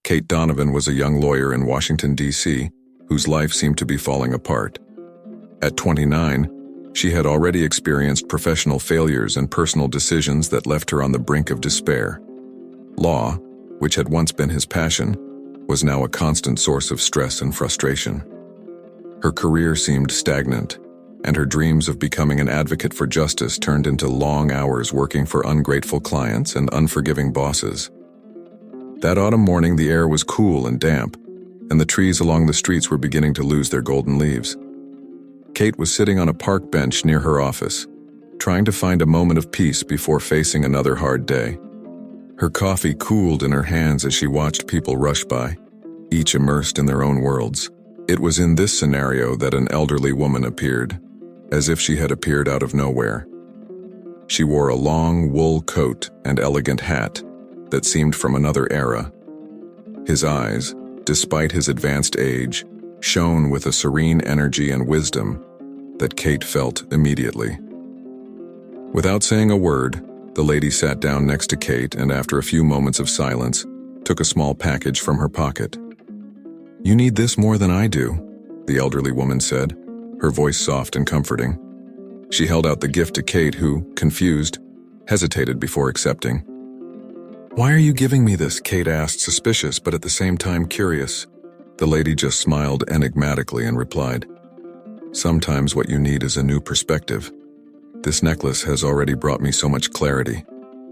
Kate Donovan was a young lawyer in Washington, D.C., whose life seemed to be falling apart. At 29, she had already experienced professional failures and personal decisions that left her on the brink of despair. Law, which had once been his passion, was now a constant source of stress and frustration. Her career seemed stagnant, and her dreams of becoming an advocate for justice turned into long hours working for ungrateful clients and unforgiving bosses. That autumn morning, the air was cool and damp, and the trees along the streets were beginning to lose their golden leaves. Kate was sitting on a park bench near her office, trying to find a moment of peace before facing another hard day. Her coffee cooled in her hands as she watched people rush by, each immersed in their own worlds. It was in this scenario that an elderly woman appeared, as if she had appeared out of nowhere. She wore a long wool coat and elegant hat that seemed from another era. His eyes, despite his advanced age, shone with a serene energy and wisdom that Kate felt immediately. Without saying a word, the lady sat down next to Kate and after a few moments of silence, took a small package from her pocket. "You need this more than I do," the elderly woman said, her voice soft and comforting. She held out the gift to Kate, who, confused, hesitated before accepting. "Why are you giving me this?" Kate asked, suspicious but at the same time curious. The lady just smiled enigmatically and replied, "Sometimes what you need is a new perspective. This necklace has already brought me so much clarity.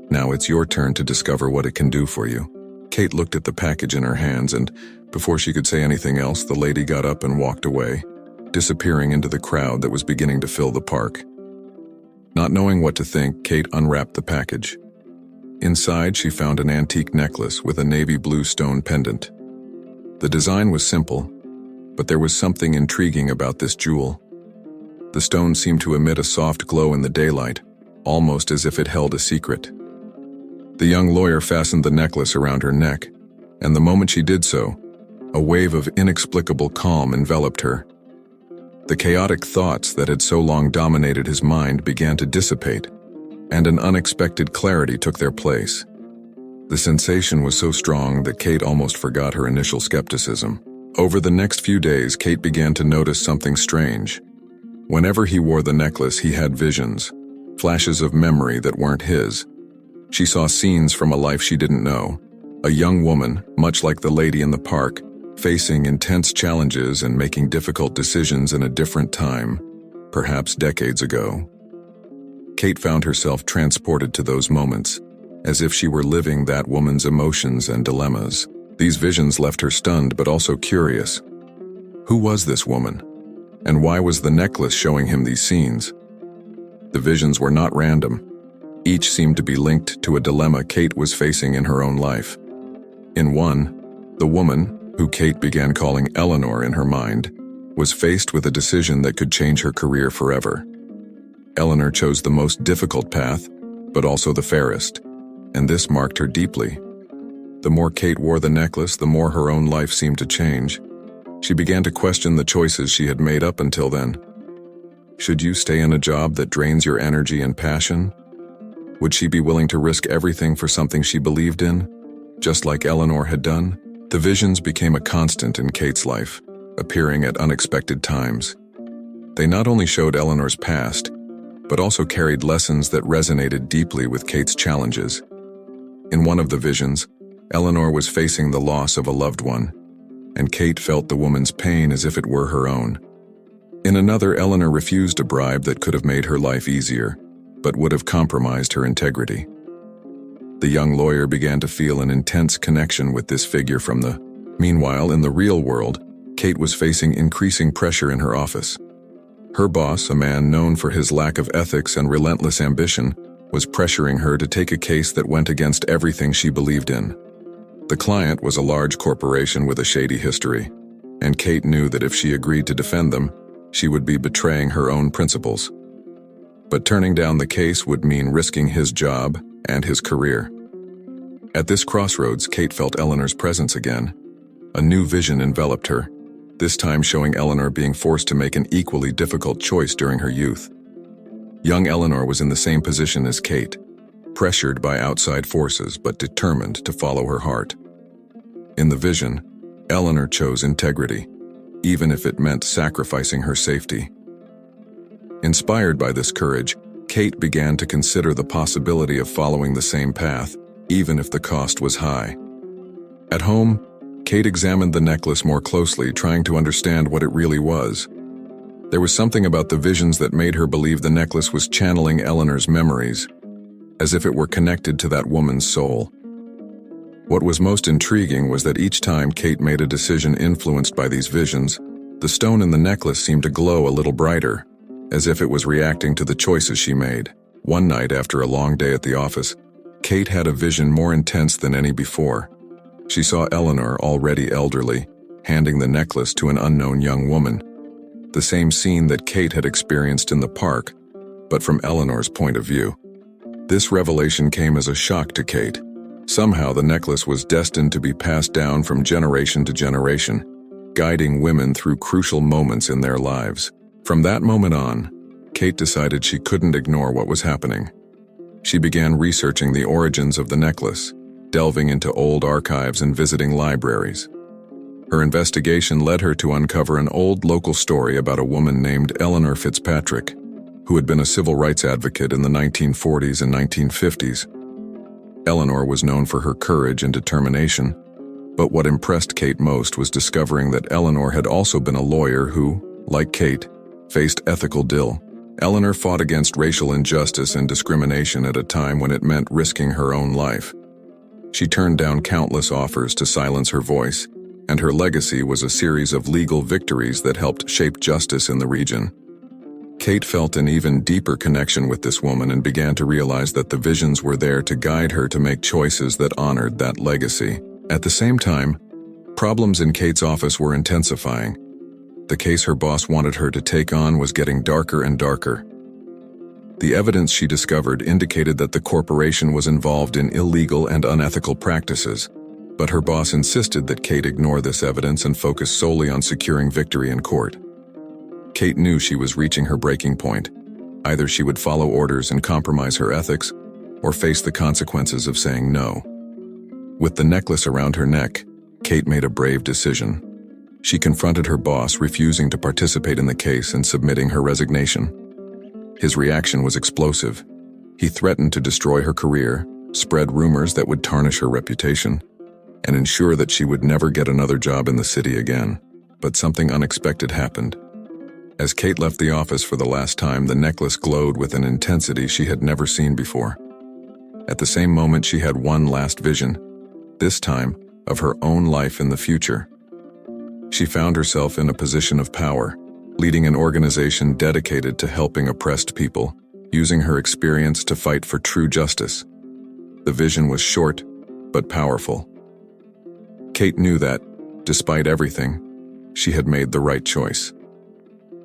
Now it's your turn to discover what it can do for you." Kate looked at the package in her hands, and before she could say anything else, the lady got up and walked away, disappearing into the crowd that was beginning to fill the park. Not knowing what to think, Kate unwrapped the package. Inside, she found an antique necklace with a navy blue stone pendant. The design was simple, but there was something intriguing about this jewel. The stone seemed to emit a soft glow in the daylight, almost as if it held a secret. The young lawyer fastened the necklace around her neck, and the moment she did so, a wave of inexplicable calm enveloped her. The chaotic thoughts that had so long dominated his mind began to dissipate, and an unexpected clarity took their place. The sensation was so strong that Kate almost forgot her initial skepticism. Over the next few days, Kate began to notice something strange. Whenever he wore the necklace, he had visions, flashes of memory that weren't his. She saw scenes from a life she didn't know, a young woman, much like the lady in the park, facing intense challenges and making difficult decisions in a different time, perhaps decades ago. Kate found herself transported to those moments, as if she were living that woman's emotions and dilemmas. These visions left her stunned but also curious. Who was this woman? And why was the necklace showing him these scenes? The visions were not random. Each seemed to be linked to a dilemma Kate was facing in her own life. In one, the woman, who Kate began calling Eleanor in her mind, was faced with a decision that could change her career forever. Eleanor chose the most difficult path, but also the fairest, and this marked her deeply. The more Kate wore the necklace, the more her own life seemed to change. She began to question the choices she had made up until then. Should you stay in a job that drains your energy and passion? Would she be willing to risk everything for something she believed in, just like Eleanor had done? The visions became a constant in Kate's life, appearing at unexpected times. They not only showed Eleanor's past, but also carried lessons that resonated deeply with Kate's challenges. In one of the visions, Eleanor was facing the loss of a loved one, and Kate felt the woman's pain as if it were her own. In another, Eleanor refused a bribe that could have made her life easier, but would have compromised her integrity. The young lawyer began to feel an intense connection with this figure from the. Meanwhile, in the real world, Kate was facing increasing pressure in her office. Her boss, a man known for his lack of ethics and relentless ambition, was pressuring her to take a case that went against everything she believed in. The client was a large corporation with a shady history, and Kate knew that if she agreed to defend them, she would be betraying her own principles. But turning down the case would mean risking his job and his career. At this crossroads, Kate felt Eleanor's presence again. A new vision enveloped her, this time showing Eleanor being forced to make an equally difficult choice during her youth. Young Eleanor was in the same position as Kate, pressured by outside forces but determined to follow her heart. In the vision, Eleanor chose integrity, even if it meant sacrificing her safety. Inspired by this courage, Kate began to consider the possibility of following the same path, even if the cost was high. At home, Kate examined the necklace more closely, trying to understand what it really was. There was something about the visions that made her believe the necklace was channeling Eleanor's memories, as if it were connected to that woman's soul. What was most intriguing was that each time Kate made a decision influenced by these visions, the stone in the necklace seemed to glow a little brighter, as if it was reacting to the choices she made. One night after a long day at the office, Kate had a vision more intense than any before. She saw Eleanor, already elderly, handing the necklace to an unknown young woman. The same scene that Kate had experienced in the park, but from Eleanor's point of view. This revelation came as a shock to Kate. Somehow the necklace was destined to be passed down from generation to generation, guiding women through crucial moments in their lives. From that moment on, Kate decided she couldn't ignore what was happening. She began researching the origins of the necklace, delving into old archives and visiting libraries. Her investigation led her to uncover an old local story about a woman named Eleanor Fitzpatrick, who had been a civil rights advocate in the 1940s and 1950s. Eleanor was known for her courage and determination, but what impressed Kate most was discovering that Eleanor had also been a lawyer who, like Kate, faced ethical dill. Eleanor fought against racial injustice and discrimination at a time when it meant risking her own life. She turned down countless offers to silence her voice, and her legacy was a series of legal victories that helped shape justice in the region. Kate felt an even deeper connection with this woman and began to realize that the visions were there to guide her to make choices that honored that legacy. At the same time, problems in Kate's office were intensifying. The case her boss wanted her to take on was getting darker and darker. The evidence she discovered indicated that the corporation was involved in illegal and unethical practices, but her boss insisted that Kate ignore this evidence and focus solely on securing victory in court. Kate knew she was reaching her breaking point. Either she would follow orders and compromise her ethics, or face the consequences of saying no. With the necklace around her neck, Kate made a brave decision. She confronted her boss, refusing to participate in the case and submitting her resignation. His reaction was explosive. He threatened to destroy her career, spread rumors that would tarnish her reputation, and ensure that she would never get another job in the city again. But something unexpected happened. As Kate left the office for the last time, the necklace glowed with an intensity she had never seen before. At the same moment, she had one last vision, this time of her own life in the future. She found herself in a position of power, leading an organization dedicated to helping oppressed people, using her experience to fight for true justice. The vision was short, but powerful. Kate knew that, despite everything, she had made the right choice.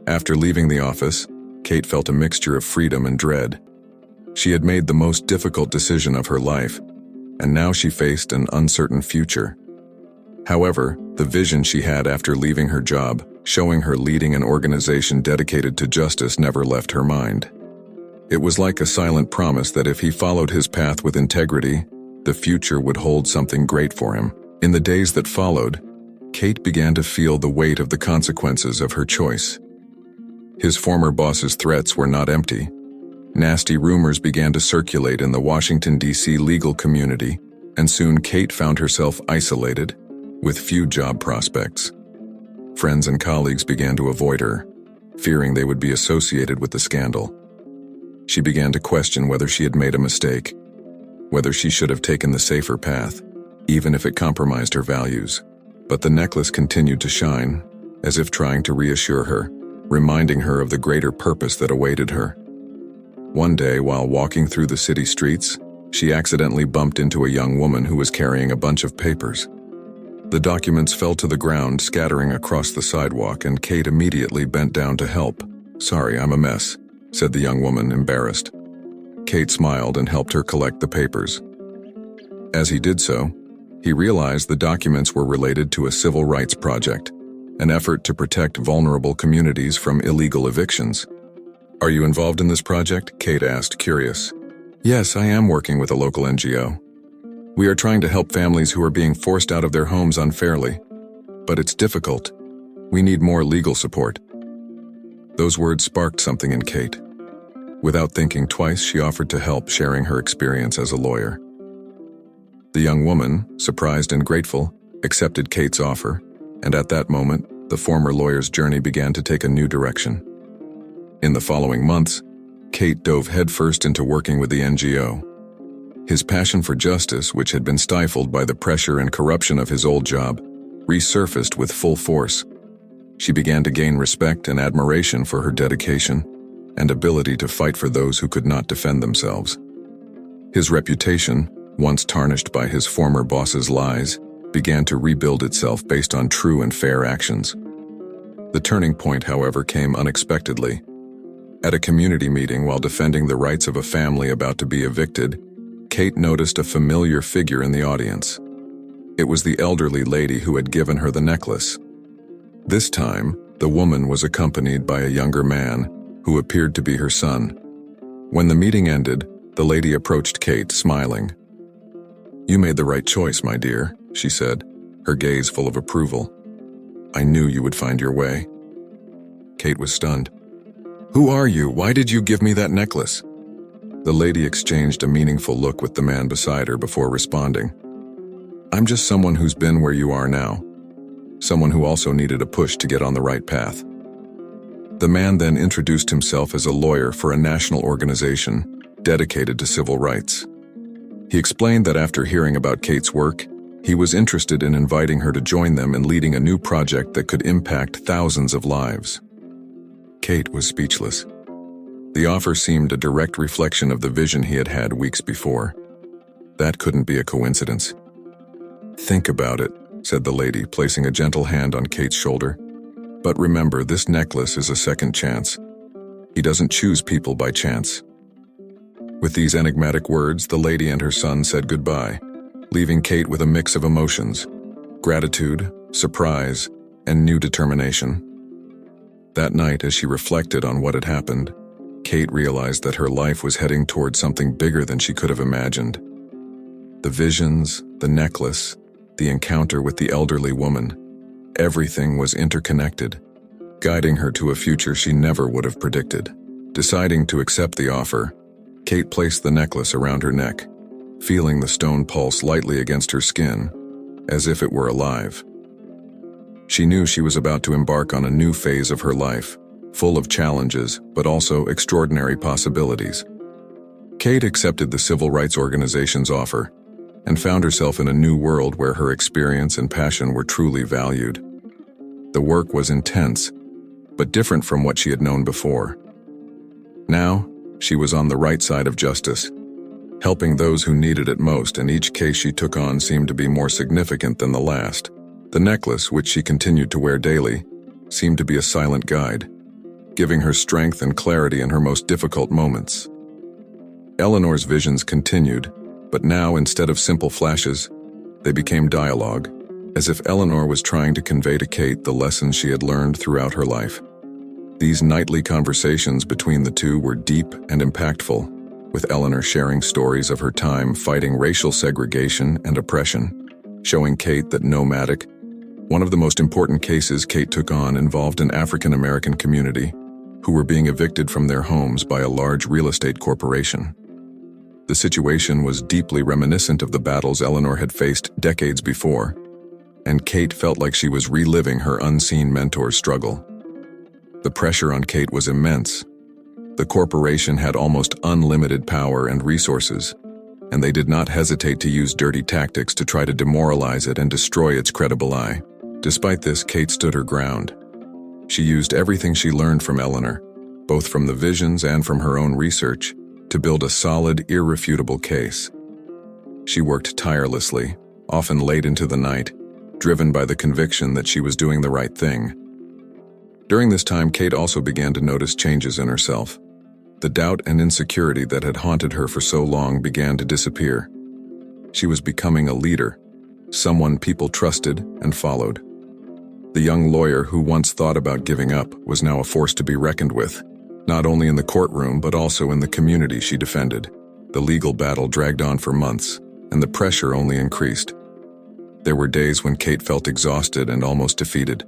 After leaving the office, Kate felt a mixture of freedom and dread. She had made the most difficult decision of her life, and now she faced an uncertain future. However, the vision she had after leaving her job, showing her leading an organization dedicated to justice, never left her mind. It was like a silent promise that if he followed his path with integrity, the future would hold something great for him. In the days that followed, Kate began to feel the weight of the consequences of her choice. His former boss's threats were not empty. Nasty rumors began to circulate in the Washington, D.C. legal community, and soon Kate found herself isolated, with few job prospects. Friends and colleagues began to avoid her, fearing they would be associated with the scandal. She began to question whether she had made a mistake, whether she should have taken the safer path, even if it compromised her values. But the necklace continued to shine, as if trying to reassure her, reminding her of the greater purpose that awaited her. One day, while walking through the city streets, she accidentally bumped into a young woman who was carrying a bunch of papers. The documents fell to the ground, scattering across the sidewalk, and Kate immediately bent down to help. "Sorry, I'm a mess," said the young woman, embarrassed. Kate smiled and helped her collect the papers. As he did so, he realized the documents were related to a civil rights project, an effort to protect vulnerable communities from illegal evictions. "Are you involved in this project?" Kate asked, curious. "Yes, I am working with a local NGO. We are trying to help families who are being forced out of their homes unfairly. But it's difficult. We need more legal support." Those words sparked something in Kate. Without thinking twice, she offered to help, sharing her experience as a lawyer. The young woman, surprised and grateful, accepted Kate's offer, and at that moment, the former lawyer's journey began to take a new direction. In the following months, Kate dove headfirst into working with the NGO. His passion for justice, which had been stifled by the pressure and corruption of his old job, resurfaced with full force. She began to gain respect and admiration for her dedication and ability to fight for those who could not defend themselves. His reputation, once tarnished by his former boss's lies, began to rebuild itself based on true and fair actions. The turning point, however, came unexpectedly. At a community meeting while defending the rights of a family about to be evicted, Kate noticed a familiar figure in the audience. It was the elderly lady who had given her the necklace. This time, the woman was accompanied by a younger man who appeared to be her son. When the meeting ended, the lady approached Kate, smiling. "You made the right choice, my dear," she said, her gaze full of approval. "I knew you would find your way." Kate was stunned. "Who are you? Why did you give me that necklace?" The lady exchanged a meaningful look with the man beside her before responding. "I'm just someone who's been where you are now. Someone who also needed a push to get on the right path." The man then introduced himself as a lawyer for a national organization dedicated to civil rights. He explained that after hearing about Kate's work, he was interested in inviting her to join them in leading a new project that could impact thousands of lives. Kate was speechless. The offer seemed a direct reflection of the vision he had had weeks before. That couldn't be a coincidence. "Think about it," said the lady, placing a gentle hand on Kate's shoulder. "But remember, this necklace is a second chance. He doesn't choose people by chance." With these enigmatic words, the lady and her son said goodbye, leaving Kate with a mix of emotions: gratitude, surprise, and new determination. That night, as she reflected on what had happened, Kate realized that her life was heading towards something bigger than she could have imagined. The visions, the necklace, the encounter with the elderly woman, everything was interconnected, guiding her to a future she never would have predicted. Deciding to accept the offer, Kate placed the necklace around her neck, feeling the stone pulse lightly against her skin, as if it were alive. She knew she was about to embark on a new phase of her life, full of challenges, but also extraordinary possibilities. Kate accepted the civil rights organization's offer and found herself in a new world where her experience and passion were truly valued. The work was intense, but different from what she had known before. Now, she was on the right side of justice, helping those who needed it most, and each case she took on seemed to be more significant than the last. The necklace, which she continued to wear daily, seemed to be a silent guide, giving her strength and clarity in her most difficult moments. Eleanor's visions continued, but now, instead of simple flashes, they became dialogue, as if Eleanor was trying to convey to Kate the lessons she had learned throughout her life. These nightly conversations between the two were deep and impactful, with Eleanor sharing stories of her time fighting racial segregation and oppression, showing Kate that one of the most important cases Kate took on involved an African-American community who were being evicted from their homes by a large real estate corporation. The situation was deeply reminiscent of the battles Eleanor had faced decades before, and Kate felt like she was reliving her unseen mentor's struggle. The pressure on Kate was immense. The corporation had almost unlimited power and resources, and they did not hesitate to use dirty tactics to try to demoralize it and destroy its credible eye. Despite this, Kate stood her ground. She used everything she learned from Eleanor, both from the visions and from her own research, to build a solid, irrefutable case. She worked tirelessly, often late into the night, driven by the conviction that she was doing the right thing. During this time, Kate also began to notice changes in herself. The doubt and insecurity that had haunted her for so long began to disappear. She was becoming a leader, someone people trusted and followed. The young lawyer who once thought about giving up was now a force to be reckoned with, not only in the courtroom but also in the community she defended. The legal battle dragged on for months, and the pressure only increased. There were days when Kate felt exhausted and almost defeated.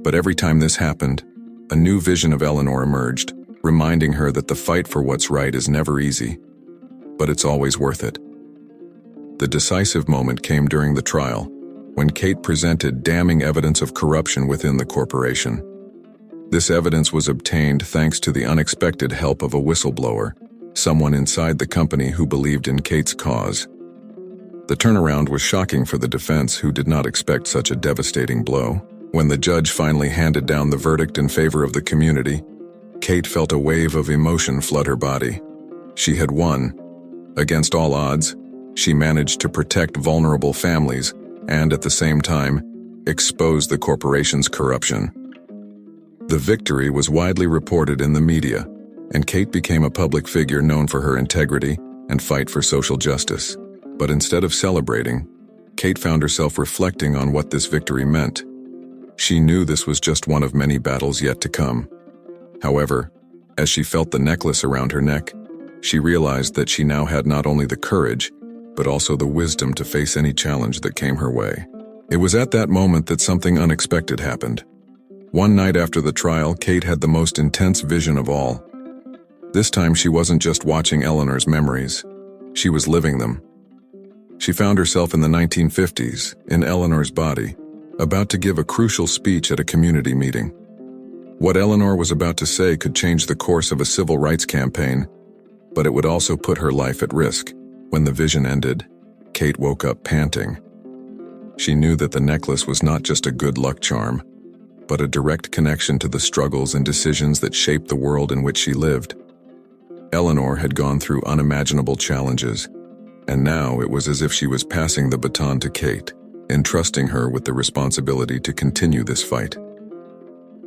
But every time this happened, a new vision of Eleanor emerged, reminding her that the fight for what's right is never easy, but it's always worth it. The decisive moment came during the trial, when Kate presented damning evidence of corruption within the corporation. This evidence was obtained thanks to the unexpected help of a whistleblower, someone inside the company who believed in Kate's cause. The turnaround was shocking for the defense, who did not expect such a devastating blow. When the judge finally handed down the verdict in favor of the community, Kate felt a wave of emotion flood her body. She had won. Against all odds, she managed to protect vulnerable families and, at the same time, expose the corporation's corruption. The victory was widely reported in the media, and Kate became a public figure known for her integrity and fight for social justice. But instead of celebrating, Kate found herself reflecting on what this victory meant. She knew this was just one of many battles yet to come. However, as she felt the necklace around her neck, she realized that she now had not only the courage, but also the wisdom to face any challenge that came her way. It was at that moment that something unexpected happened. One night after the trial, Kate had the most intense vision of all. This time she wasn't just watching Eleanor's memories, she was living them. She found herself in the 1950s, in Eleanor's body, about to give a crucial speech at a community meeting. What Eleanor was about to say could change the course of a civil rights campaign, but it would also put her life at risk. When the vision ended, Kate woke up panting. She knew that the necklace was not just a good luck charm, but a direct connection to the struggles and decisions that shaped the world in which she lived. Eleanor had gone through unimaginable challenges, and now it was as if she was passing the baton to Kate, entrusting her with the responsibility to continue this fight.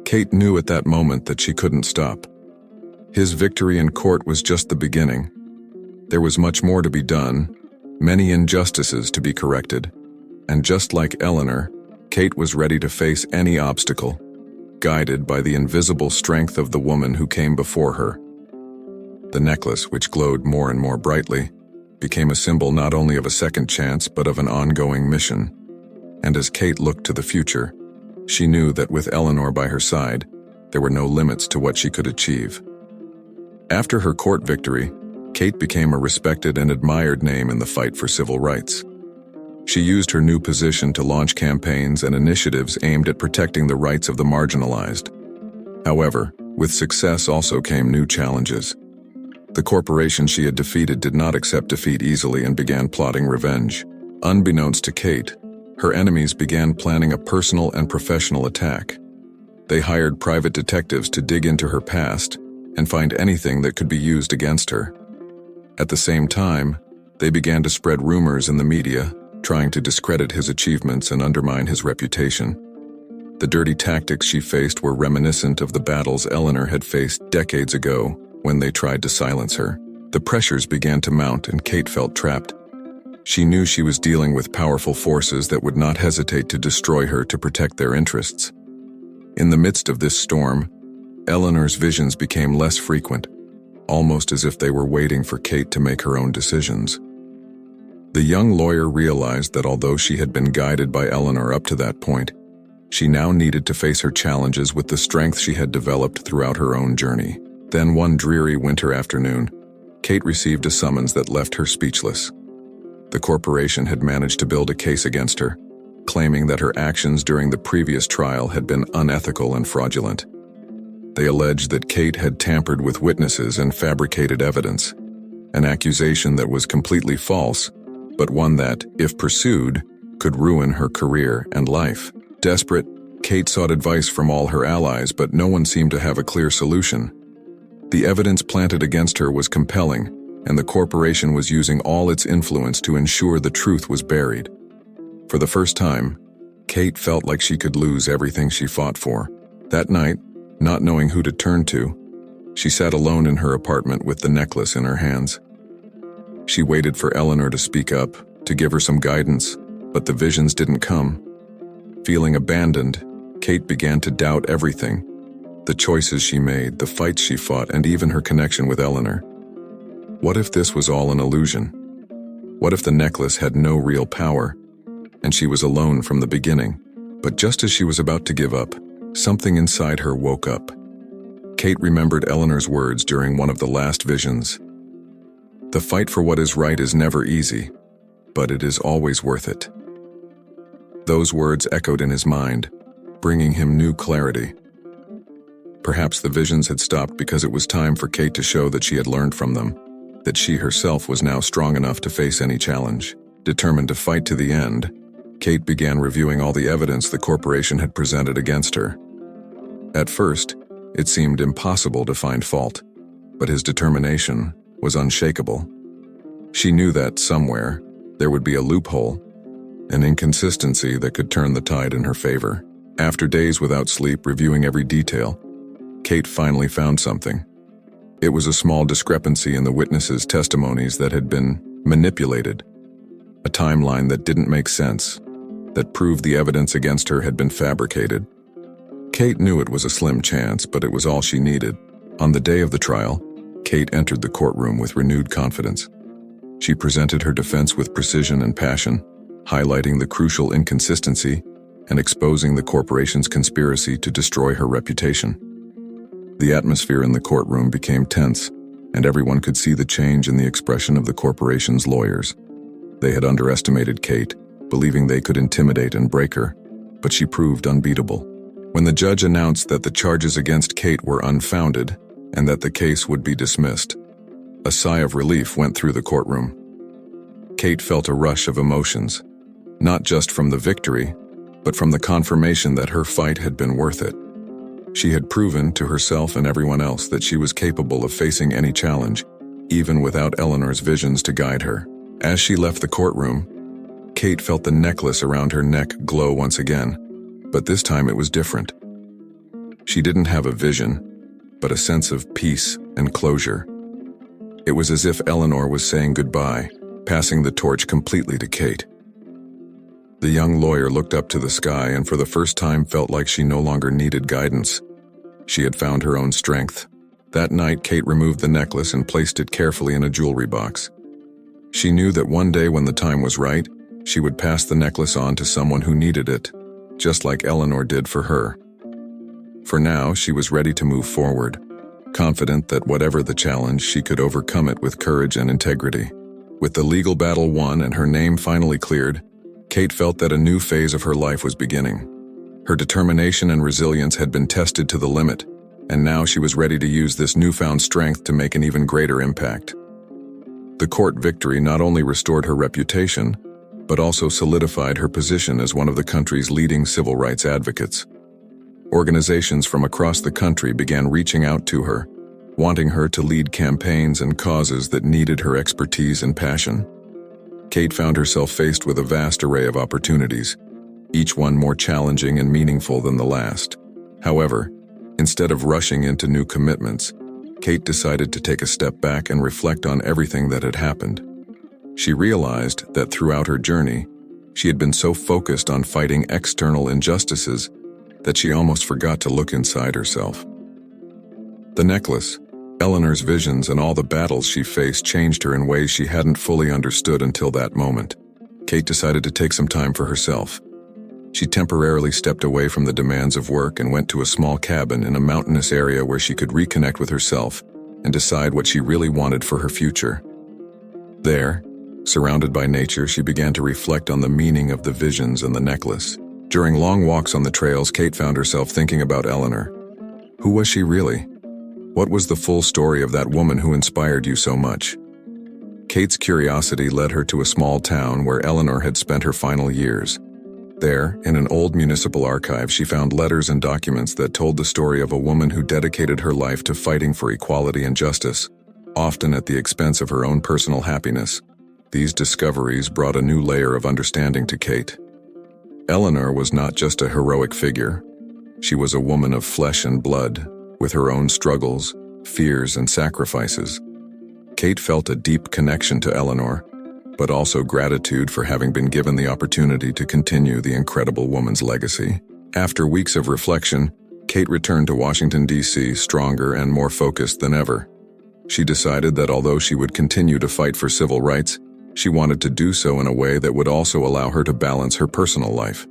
Kate knew at that moment that she couldn't stop. His victory in court was just the beginning. There was much more to be done, many injustices to be corrected, and just like Eleanor, Kate was ready to face any obstacle, guided by the invisible strength of the woman who came before her. The necklace, which glowed more and more brightly, became a symbol not only of a second chance but of an ongoing mission. And as Kate looked to the future, she knew that with Eleanor by her side, there were no limits to what she could achieve. After her court victory, Kate became a respected and admired name in the fight for civil rights. She used her new position to launch campaigns and initiatives aimed at protecting the rights of the marginalized. However, with success also came new challenges. The corporation she had defeated did not accept defeat easily and began plotting revenge. Unbeknownst to Kate, her enemies began planning a personal and professional attack. They hired private detectives to dig into her past and find anything that could be used against her. At the same time, they began to spread rumors in the media, trying to discredit his achievements and undermine his reputation. The dirty tactics she faced were reminiscent of the battles Eleanor had faced decades ago when they tried to silence her. The pressures began to mount and Kate felt trapped. She knew she was dealing with powerful forces that would not hesitate to destroy her to protect their interests. In the midst of this storm, Eleanor's visions became less frequent, almost as if they were waiting for Kate to make her own decisions. The young lawyer realized that although she had been guided by Eleanor up to that point, she now needed to face her challenges with the strength she had developed throughout her own journey. Then one dreary winter afternoon, Kate received a summons that left her speechless. The corporation had managed to build a case against her, claiming that her actions during the previous trial had been unethical and fraudulent. They alleged that Kate had tampered with witnesses and fabricated evidence, an accusation that was completely false, but one that, if pursued, could ruin her career and life. Desperate, Kate sought advice from all her allies, but no one seemed to have a clear solution. The evidence planted against her was compelling, and the corporation was using all its influence to ensure the truth was buried. For the first time, Kate felt like she could lose everything she fought for. That night, not knowing who to turn to, she sat alone in her apartment with the necklace in her hands. She waited for Eleanor to speak up, to give her some guidance, but the visions didn't come. Feeling abandoned, Kate began to doubt everything: the choices she made, the fights she fought, and even her connection with Eleanor. What if this was all an illusion? What if the necklace had no real power, and she was alone from the beginning? But just as she was about to give up, something inside her woke up. Kate remembered Eleanor's words during one of the last visions. The fight for what is right is never easy, but it is always worth it. Those words echoed in his mind, bringing him new clarity. Perhaps the visions had stopped because it was time for Kate to show that she had learned from them, that she herself was now strong enough to face any challenge. Determined to fight to the end, Kate began reviewing all the evidence the corporation had presented against her. At first, it seemed impossible to find fault, but his determination was unshakable. She knew that somewhere there would be a loophole, an inconsistency that could turn the tide in her favor. After days without sleep reviewing every detail, Kate finally found something. It was a small discrepancy in the witnesses' testimonies that had been manipulated, a timeline that didn't make sense, that proved the evidence against her had been fabricated. Kate knew it was a slim chance, but it was all she needed. On the day of the trial, Kate entered the courtroom with renewed confidence. She presented her defense with precision and passion, highlighting the crucial inconsistency and exposing the corporation's conspiracy to destroy her reputation. The atmosphere in the courtroom became tense, and everyone could see the change in the expression of the corporation's lawyers. They had underestimated Kate, believing they could intimidate and break her, but she proved unbeatable. When the judge announced that the charges against Kate were unfounded and that the case would be dismissed, a sigh of relief went through the courtroom. Kate felt a rush of emotions, not just from the victory, but from the confirmation that her fight had been worth it. She had proven to herself and everyone else that she was capable of facing any challenge, even without Eleanor's visions to guide her. As she left the courtroom, Kate felt the necklace around her neck glow once again, but this time it was different. She didn't have a vision, but a sense of peace and closure. It was as if Eleanor was saying goodbye, passing the torch completely to Kate. The young lawyer looked up to the sky and for the first time felt like she no longer needed guidance. She had found her own strength. That night, Kate removed the necklace and placed it carefully in a jewelry box. She knew that one day when the time was right, she would pass the necklace on to someone who needed it, just like Eleanor did for her. For now, she was ready to move forward, confident that whatever the challenge, she could overcome it with courage and integrity. With the legal battle won and her name finally cleared, Kate felt that a new phase of her life was beginning. Her determination and resilience had been tested to the limit, and now she was ready to use this newfound strength to make an even greater impact. The court victory not only restored her reputation, but also solidified her position as one of the country's leading civil rights advocates. Organizations from across the country began reaching out to her, wanting her to lead campaigns and causes that needed her expertise and passion. Kate found herself faced with a vast array of opportunities, each one more challenging and meaningful than the last. However, instead of rushing into new commitments, Kate decided to take a step back and reflect on everything that had happened. She realized that throughout her journey, she had been so focused on fighting external injustices that she almost forgot to look inside herself. The necklace, Eleanor's visions, and all the battles she faced changed her in ways she hadn't fully understood until that moment. Kate decided to take some time for herself. She temporarily stepped away from the demands of work and went to a small cabin in a mountainous area where she could reconnect with herself and decide what she really wanted for her future. There, surrounded by nature, she began to reflect on the meaning of the visions and the necklace. During long walks on the trails, Kate found herself thinking about Eleanor. Who was she really? What was the full story of that woman who inspired you so much? Kate's curiosity led her to a small town where Eleanor had spent her final years. There, in an old municipal archive, she found letters and documents that told the story of a woman who dedicated her life to fighting for equality and justice, often at the expense of her own personal happiness. These discoveries brought a new layer of understanding to Kate. Eleanor was not just a heroic figure. She was a woman of flesh and blood, with her own struggles, fears, and sacrifices. Kate felt a deep connection to Eleanor, but also gratitude for having been given the opportunity to continue the incredible woman's legacy. After weeks of reflection, Kate returned to Washington, D.C. stronger and more focused than ever. She decided that although she would continue to fight for civil rights, she wanted to do so in a way that would also allow her to balance her personal life.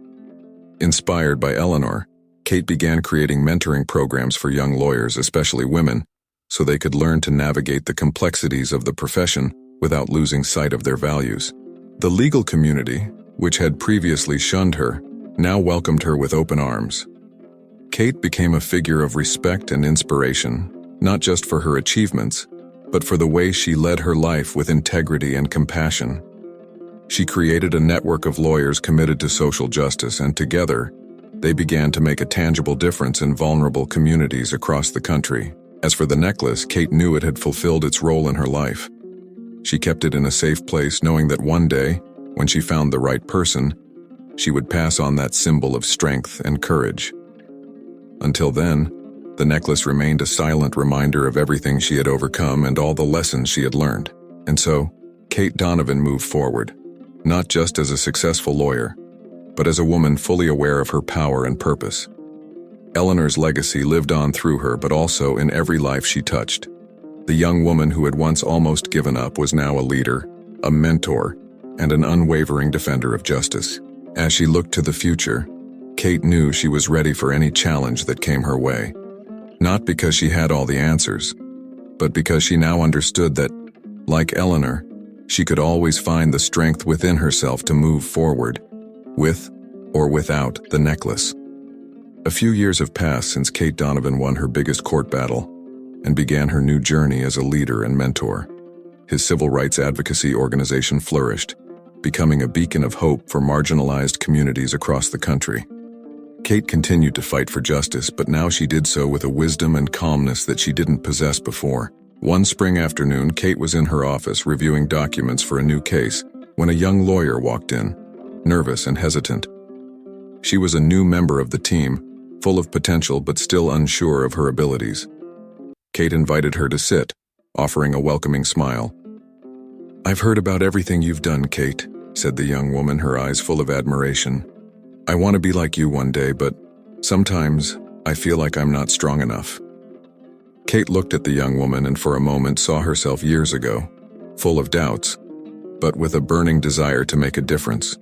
Inspired by Eleanor, Kate began creating mentoring programs for young lawyers, especially women, so they could learn to navigate the complexities of the profession without losing sight of their values. The legal community, which had previously shunned her, now welcomed her with open arms. Kate became a figure of respect and inspiration, not just for her achievements, but for the way she led her life with integrity and compassion. She created a network of lawyers committed to social justice, and together, they began to make a tangible difference in vulnerable communities across the country. As for the necklace, Kate knew it had fulfilled its role in her life. She kept it in a safe place, knowing that one day, when she found the right person, she would pass on that symbol of strength and courage. Until then, the necklace remained a silent reminder of everything she had overcome and all the lessons she had learned. And so, Kate Donovan moved forward, not just as a successful lawyer, but as a woman fully aware of her power and purpose. Eleanor's legacy lived on through her, but also in every life she touched. The young woman who had once almost given up was now a leader, a mentor, and an unwavering defender of justice. As she looked to the future, Kate knew she was ready for any challenge that came her way. Not because she had all the answers, but because she now understood that, like Eleanor, she could always find the strength within herself to move forward, with or without the necklace. A few years have passed since Kate Donovan won her biggest court battle and began her new journey as a leader and mentor. His civil rights advocacy organization flourished, becoming a beacon of hope for marginalized communities across the country. Kate continued to fight for justice, but now she did so with a wisdom and calmness that she didn't possess before. One spring afternoon, Kate was in her office reviewing documents for a new case when a young lawyer walked in, nervous and hesitant. She was a new member of the team, full of potential but still unsure of her abilities. Kate invited her to sit, offering a welcoming smile. "I've heard about everything you've done, Kate," said the young woman, her eyes full of admiration. "I want to be like you one day, but sometimes I feel like I'm not strong enough." Kate looked at the young woman and for a moment saw herself years ago, full of doubts, but with a burning desire to make a difference.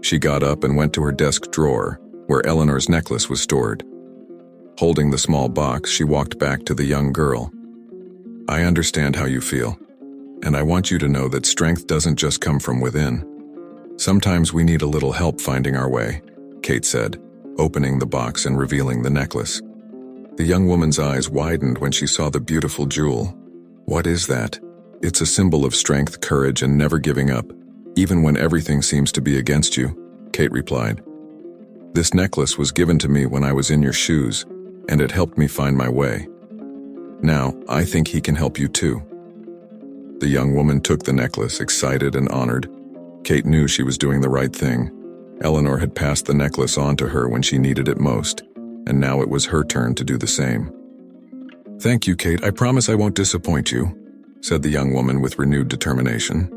She got up and went to her desk drawer, where Eleanor's necklace was stored. Holding the small box, she walked back to the young girl. "I understand how you feel, and I want you to know that strength doesn't just come from within. Sometimes we need a little help finding our way," Kate said, opening the box and revealing the necklace. The young woman's eyes widened when she saw the beautiful jewel. "What is that?" "It's a symbol of strength, courage, and never giving up, even when everything seems to be against you," Kate replied. "This necklace was given to me when I was in your shoes, and it helped me find my way. Now, I think he can help you too." The young woman took the necklace, excited and honored. Kate knew she was doing the right thing. Eleanor had passed the necklace on to her when she needed it most, and now it was her turn to do the same. "Thank you, Kate. I promise I won't disappoint you," said the young woman with renewed determination.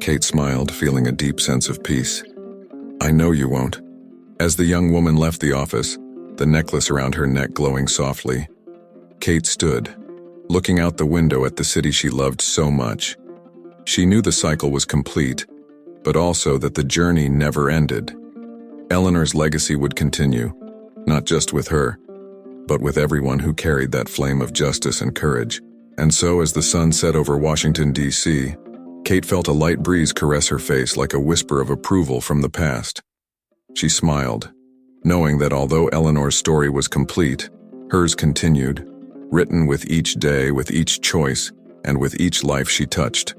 Kate smiled, feeling a deep sense of peace. "I know you won't." As the young woman left the office, the necklace around her neck glowing softly, Kate stood, looking out the window at the city she loved so much. She knew the cycle was complete, but also that the journey never ended. Eleanor's legacy would continue, not just with her, but with everyone who carried that flame of justice and courage. And so, as the sun set over Washington, D.C., Kate felt a light breeze caress her face like a whisper of approval from the past. She smiled, knowing that although Eleanor's story was complete, hers continued, written with each day, with each choice, and with each life she touched.